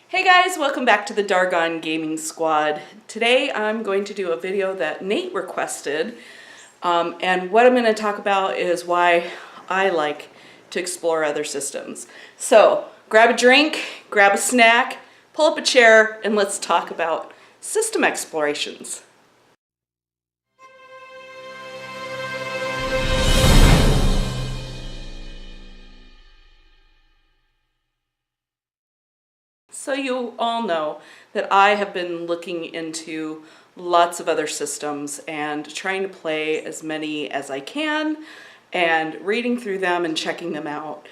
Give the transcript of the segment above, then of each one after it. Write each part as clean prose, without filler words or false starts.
Hey guys, welcome back to the Dargon Gaming Squad. Today I'm going to do a video that Nate requested, and what I'm going to talk about is why I like to explore other systems. So grab a drink, grab a snack, pull up a chair, and let's talk about system explorations. So you all know that I have been looking into lots of other systems and trying to play as many as I can and reading through them and checking them out.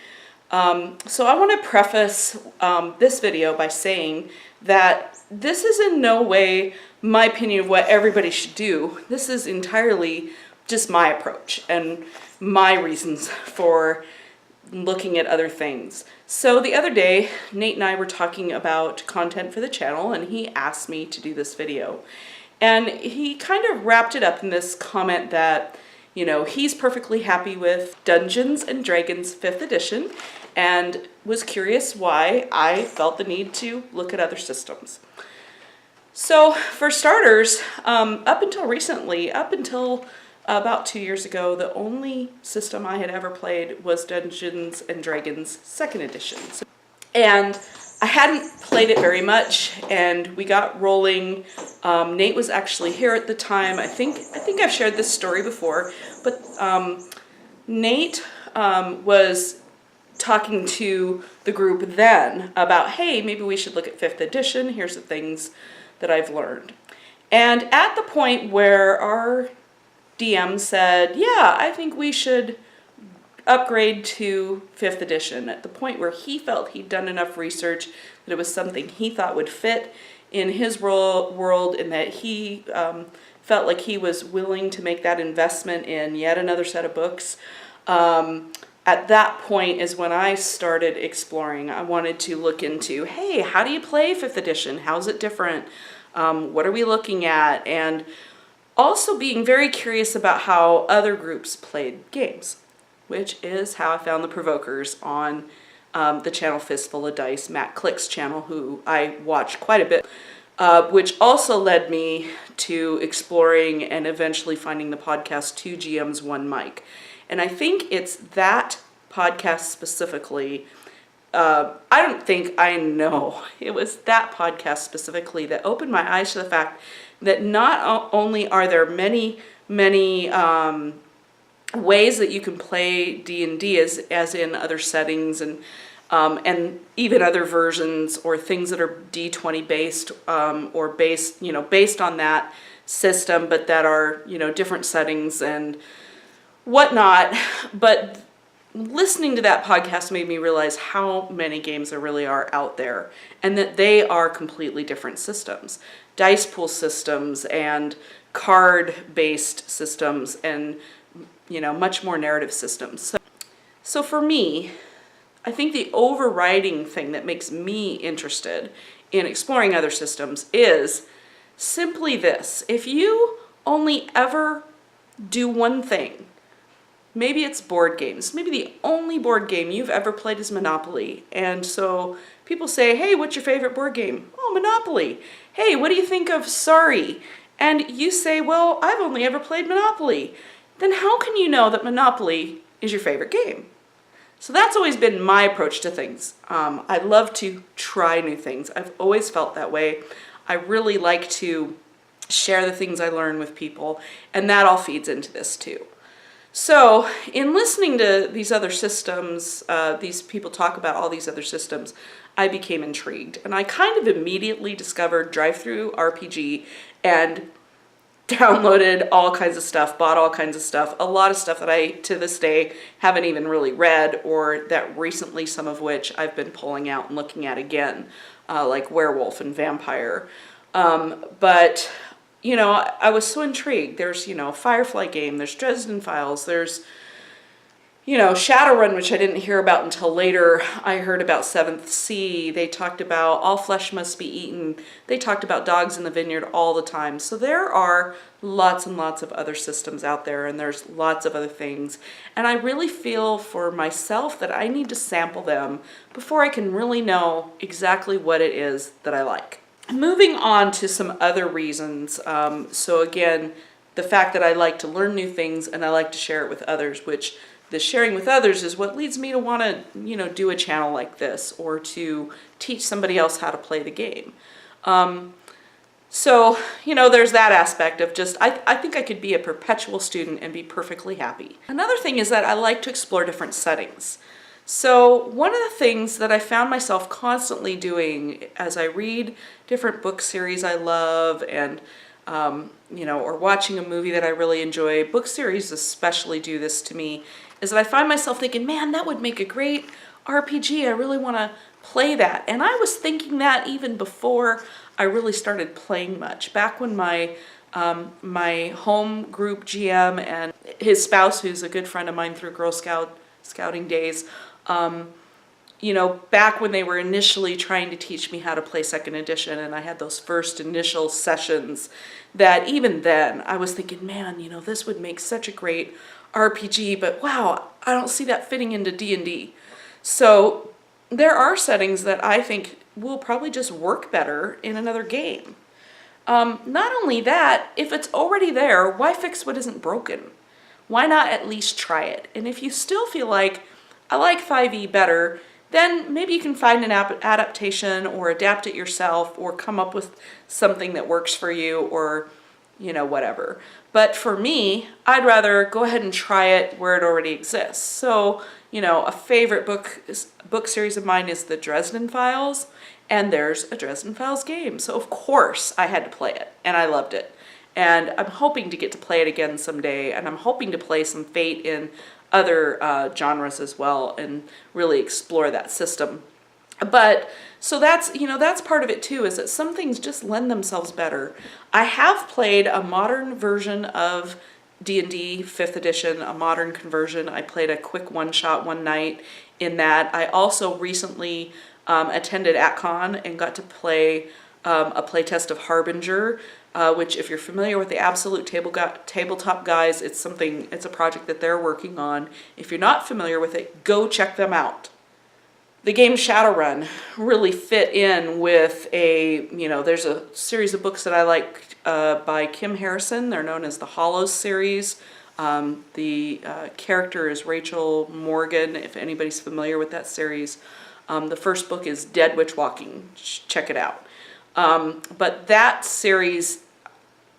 So I want to preface this video by saying that this is in no way my opinion of what everybody should do. This is entirely just my approach and my reasons for looking at other things. So the other day, Nate and I were talking about content for the channel, and he asked me to do this video. And he kind of wrapped it up in this comment that, you know, he's perfectly happy with Dungeons and Dragons 5th edition and was curious why I felt the need to look at other systems. So for starters, up until recently, up until about 2 years ago, the only system I had ever played was Dungeons and Dragons 2nd edition. And I hadn't played it very much, and we got rolling. Nate was actually here at the time. I think I've shared this story before, but Nate was talking to the group then about, hey, maybe we should look at 5th edition. Here's the things that I've learned. And at the point where our DM said, yeah, I think we should upgrade to 5th edition, at the point where he felt he'd done enough research that it was something he thought would fit in his world, and that he felt like he was willing to make that investment in yet another set of books. At that point is when I started exploring. I wanted to look into, hey, how do you play 5th edition? How's it different? What are we looking at? And also being very curious about how other groups played games, which is how I found the Provokers on the channel Fistful of Dice, Matt Click's channel, who I watch quite a bit, which also led me to exploring and eventually finding the podcast 2 GMs 1 Mic. And I think it's that podcast specifically, I know it was that podcast specifically that opened my eyes to the fact that not only are there many ways that you can play D&D as in other settings and even other versions or things that are D20 based or based on that system, but that are, different settings and whatnot. But listening to that podcast made me realize how many games there really are out there, and that they are completely different systems. Dice pool systems and card-based systems and, much more narrative systems. So for me, I think the overriding thing that makes me interested in exploring other systems is simply this. If you only ever do one thing, maybe it's board games. Maybe the only board game you've ever played is Monopoly. And so people say, hey, what's your favorite board game? Oh, Monopoly. Hey, what do you think of Sorry? And you say, well, I've only ever played Monopoly. Then how can you know that Monopoly is your favorite game? So that's always been my approach to things. I love to try new things. I've always felt that way. I really like to share the things I learn with people, and that all feeds into this too. So in listening to these other systems, these people talk about all these other systems, I became intrigued. And I kind of immediately discovered Drive-Thru RPG and downloaded all kinds of stuff, bought all kinds of stuff, a lot of stuff that I, to this day, haven't even really read, or that recently, some of which I've been pulling out and looking at again, like Werewolf and Vampire. But I was so intrigued. There's, Firefly game, there's Dresden Files, there's, Shadowrun, which I didn't hear about until later. I heard about Seventh Sea. They talked about All Flesh Must Be Eaten. They talked about Dogs in the Vineyard all the time. So there are lots and lots of other systems out there, and there's lots of other things. And I really feel for myself that I need to sample them before I can really know exactly what it is that I like. Moving on to some other reasons. So again, the fact that I like to learn new things and I like to share it with others, which the sharing with others is what leads me to want to, do a channel like this or to teach somebody else how to play the game. So, there's that aspect of just, I think I could be a perpetual student and be perfectly happy. Another thing is that I like to explore different settings. So one of the things that I found myself constantly doing as I read different book series I love and or watching a movie that I really enjoy, book series especially do this to me, is that I find myself thinking, man, that would make a great RPG. I really want to play that. And I was thinking that even before I really started playing much. Back when my home group GM and his spouse, who's a good friend of mine through Girl Scouting days, back when they were initially trying to teach me how to play second edition, and I had those first initial sessions, that even then I was thinking, man, this would make such a great RPG, but wow, I don't see that fitting into D&D. So there are settings that I think will probably just work better in another game. Not only that, if it's already there, why fix what isn't broken? Why not at least try it? And if you still feel like, I like 5e better, then maybe you can find an adaptation or adapt it yourself or come up with something that works for you or, whatever. But for me, I'd rather go ahead and try it where it already exists. So, a favorite book series of mine is the Dresden Files, and there's a Dresden Files game. So of course I had to play it, and I loved it. And I'm hoping to get to play it again someday, and I'm hoping to play some Fate in other genres as well and really explore that system. But so that's part of it too, is that some things just lend themselves better. I have played a modern version of D&D 5th edition, a modern conversion. I played a quick one-shot one night in that. I also recently attended AtCon and got to play a playtest of Harbinger, which, if you're familiar with the Absolute Tabletop guys, it's a project that they're working on. If you're not familiar with it, go check them out. The game Shadowrun really fit in with there's a series of books that I like by Kim Harrison. They're known as the Hollows series. The character is Rachel Morgan, if anybody's familiar with that series. The first book is Dead Witch Walking. Check it out. But that series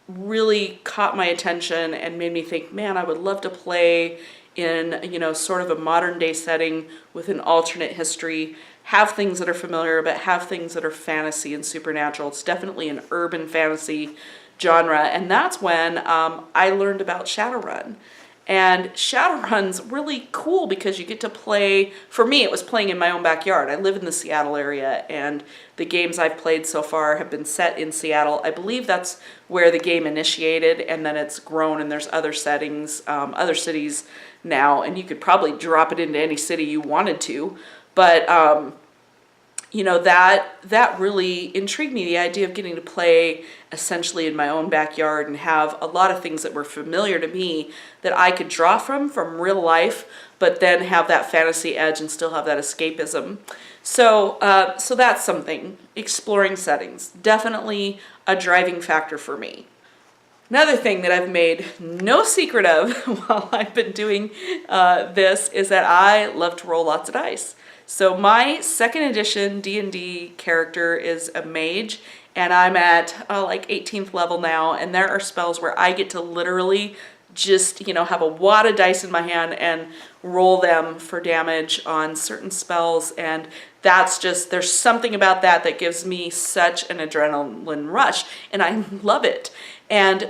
really caught my attention and made me think, man, I would love to play in, sort of a modern day setting with an alternate history, have things that are familiar, but have things that are fantasy and supernatural. It's definitely an urban fantasy genre. And that's when I learned about Shadowrun. And Shadowrun's really cool because you get to play, for me it was playing in my own backyard. I live in the Seattle area, and the games I've played so far have been set in Seattle. I believe that's where the game initiated, and then it's grown and there's other settings, other cities now, and you could probably drop it into any city you wanted to. But that really intrigued me, the idea of getting to play essentially in my own backyard and have a lot of things that were familiar to me that I could draw from real life, but then have that fantasy edge and still have that escapism. So that's something. Exploring settings, definitely a driving factor for me. Another thing that I've made no secret of while I've been doing this is that I love to roll lots of dice. So my second edition D&D character is a mage, and I'm at like 18th level now, and there are spells where I get to literally just, have a wad of dice in my hand and roll them for damage on certain spells, and that's just, there's something about that gives me such an adrenaline rush, and I love it. And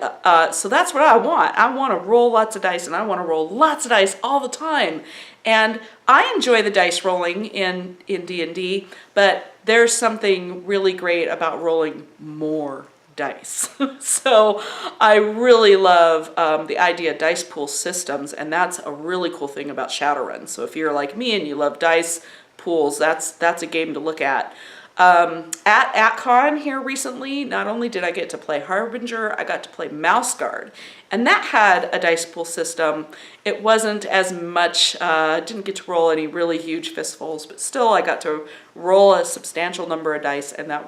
so that's what I want. I want to roll lots of dice, and I want to roll lots of dice all the time. And I enjoy the dice rolling in D&D, but there's something really great about rolling more dice. So I really love the idea of dice pool systems, and that's a really cool thing about Shadowrun. So if you're like me and you love dice pools, that's a game to look at. At AtCon here recently, not only did I get to play Harbinger, I got to play Mouse Guard, and that had a dice pool system. It wasn't as much, didn't get to roll any really huge fistfuls, but still I got to roll a substantial number of dice, and that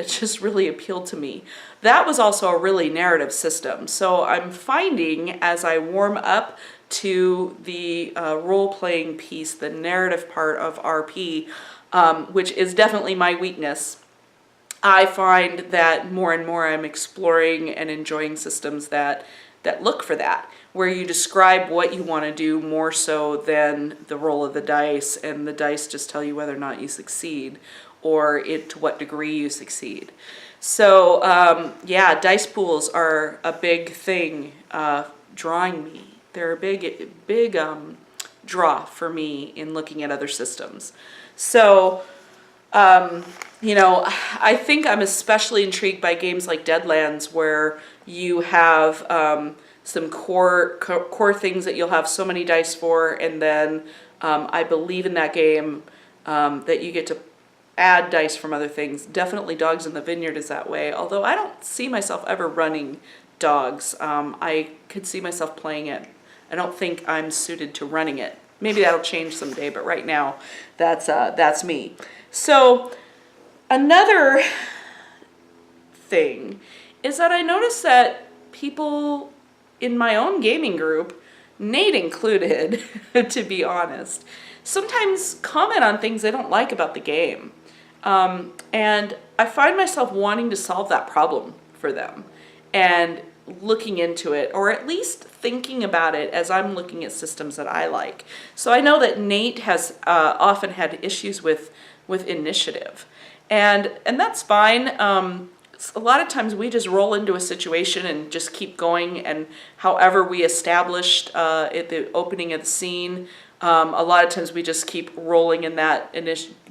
just really appealed to me. That was also a really narrative system. So I'm finding as I warm up to the role-playing piece, the narrative part of RP, which is definitely my weakness, I find that more and more I'm exploring and enjoying systems that look for that, where you describe what you want to do more so than the roll of the dice, and the dice just tell you whether or not you succeed, or to what degree you succeed. So yeah, dice pools are a big thing drawing me. They're a big draw for me in looking at other systems. So, you know, I think I'm especially intrigued by games like Deadlands, where you have some core things that you'll have so many dice for, and then I believe in that game that you get to add dice from other things. Definitely Dogs in the Vineyard is that way, although I don't see myself ever running Dogs. I could see myself playing it. I don't think I'm suited to running it. Maybe that'll change someday, but right now, that's me. So another thing is that I noticed that people in my own gaming group, Nate included, to be honest, sometimes comment on things they don't like about the game. And I find myself wanting to solve that problem for them and looking into it, or at least thinking about it as I'm looking at systems that I like. So I know that Nate has often had issues with initiative, and that's fine. A lot of times we just roll into a situation and just keep going, and however we established at the opening of the scene, a lot of times we just keep rolling in that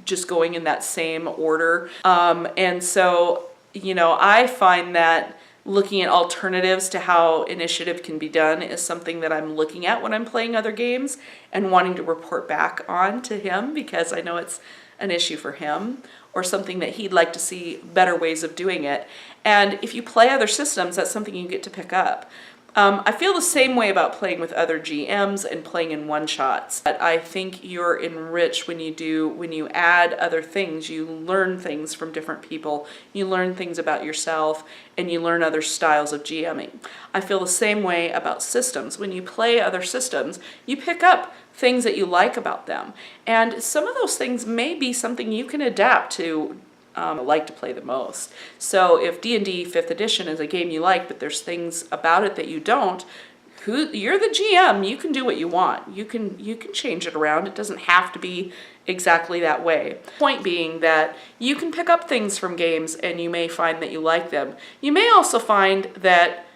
just going in that same order. And so, you know, I find that looking at alternatives to how initiative can be done is something that I'm looking at when I'm playing other games and wanting to report back on to him, because I know it's an issue for him or something that he'd like to see better ways of doing it. And if you play other systems, that's something you get to pick up. I feel the same way about playing with other GMs and playing in one-shots. But I think you're enriched when you add other things. You learn things from different people. You learn things about yourself, and you learn other styles of GMing. I feel the same way about systems. When you play other systems, you pick up things that you like about them. And some of those things may be something you can adapt to like to play the most. So if D&D 5th edition is a game you like, but there's things about it that you don't, you're the GM, you can do what you want. You can change it around. It doesn't have to be exactly that way. Point being that you can pick up things from games and you may find that you like them. You may also find that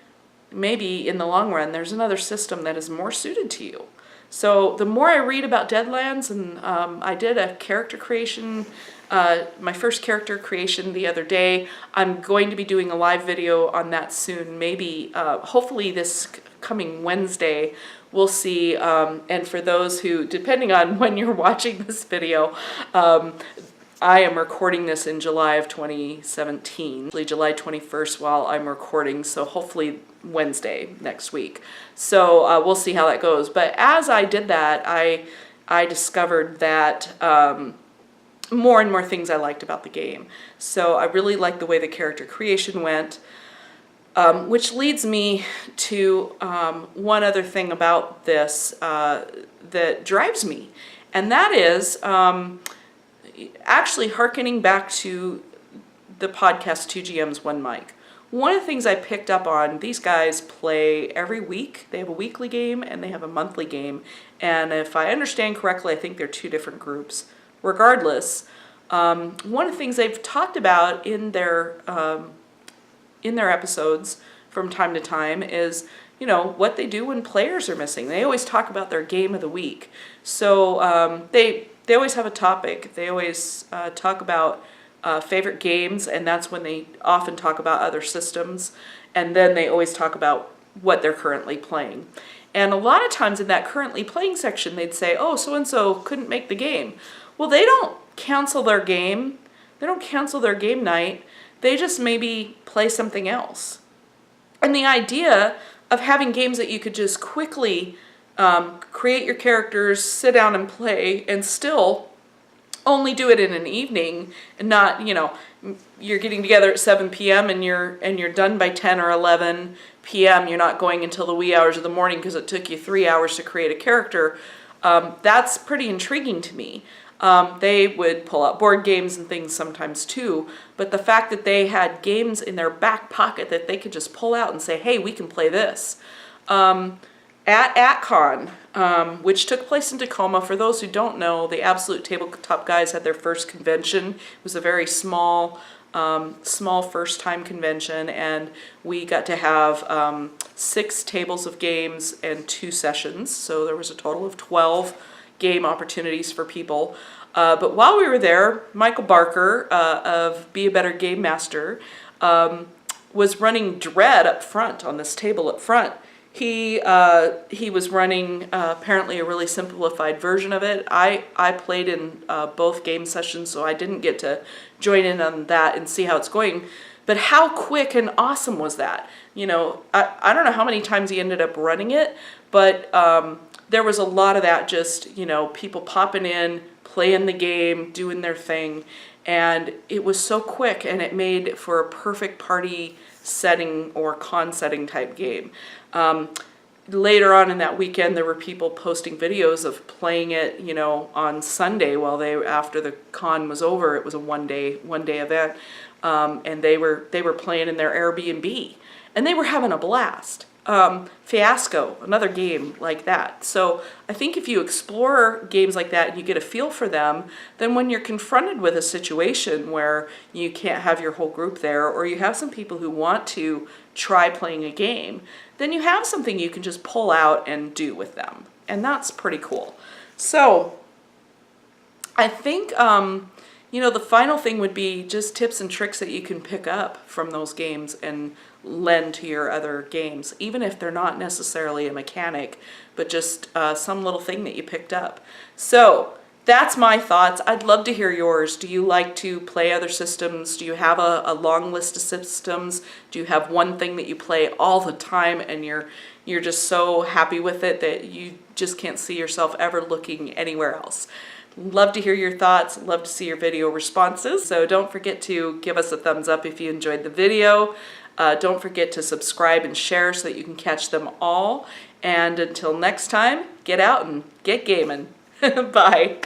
maybe in the long run there's another system that is more suited to you. So the more I read about Deadlands, and I did a character creation, my first character creation the other day. I'm going to be doing a live video on that soon, maybe, hopefully this coming Wednesday. We'll see, and for those who, depending on when you're watching this video, I am recording this in July of 2017, July 21st while I'm recording, so hopefully Wednesday next week. So we'll see how that goes. But as I did that, I discovered that more and more things I liked about the game. So I really liked the way the character creation went, which leads me to one other thing about this that drives me, and that is actually hearkening back to the podcast 2 GMs 1 Mic. One of the things I picked up on, these guys play every week. They have a weekly game and they have a monthly game. And if I understand correctly, I think they're 2 different groups. Regardless, one of the things they've talked about in their episodes from time to time is, you know, what they do when players are missing. They always talk about their game of the week. So they always have a topic. They always talk about favorite games, and that's when they often talk about other systems, and then they always talk about what they're currently playing. And a lot of times in that currently playing section, they'd say, oh, so-and-so couldn't make the game. Well, they don't cancel their game. They don't cancel their game night. They just maybe play something else. And the idea of having games that you could just quickly create your characters, sit down and play, and still only do it in an evening, and not, you know, you're getting together at 7 p.m. and you're done by 10 or 11 p.m. You're not going until the wee hours of the morning because it took you 3 hours to create a character. That's pretty intriguing to me. They would pull out board games and things sometimes too, but the fact that they had games in their back pocket that they could just pull out and say, hey, we can play this. At AtCon, which took place in Tacoma, for those who don't know, the Absolute Tabletop Guys had their first convention. It was a very small first-time convention, and we got to have 6 tables of games and 2 sessions, so there was a total of 12 game opportunities for people. But while we were there, Michael Barker of Be a Better Game Master was running Dread up front on this table up front. He was running apparently a really simplified version of it. I played in both game sessions, so I didn't get to join in on that and see how it's going. But how quick and awesome was that? You know, I don't know how many times he ended up running it, but there was a lot of that, just, you know, people popping in, playing the game, doing their thing, and it was so quick, and it made for a perfect party setting or con setting type game. Later on in that weekend, there were people posting videos of playing it, you know, on Sunday while after the con was over. It was a one day event, and they were playing in their Airbnb, and they were having a blast. Fiasco, another game like that. So I think if you explore games like that and you get a feel for them, then when you're confronted with a situation where you can't have your whole group there, or you have some people who want to try playing a game, then you have something you can just pull out and do with them. And that's pretty cool. So I think, you know, the final thing would be just tips and tricks that you can pick up from those games and lend to your other games, even if they're not necessarily a mechanic, but just some little thing that you picked up. So that's my thoughts. I'd love to hear yours. Do you like to play other systems? Do you have a long list of systems? Do you have one thing that you play all the time and you're just so happy with it that you just can't see yourself ever looking anywhere else? Love to hear your thoughts, love to see your video responses. So don't forget to give us a thumbs up if you enjoyed the video. Don't forget to subscribe and share so that you can catch them all. And until next time, get out and get gaming. Bye.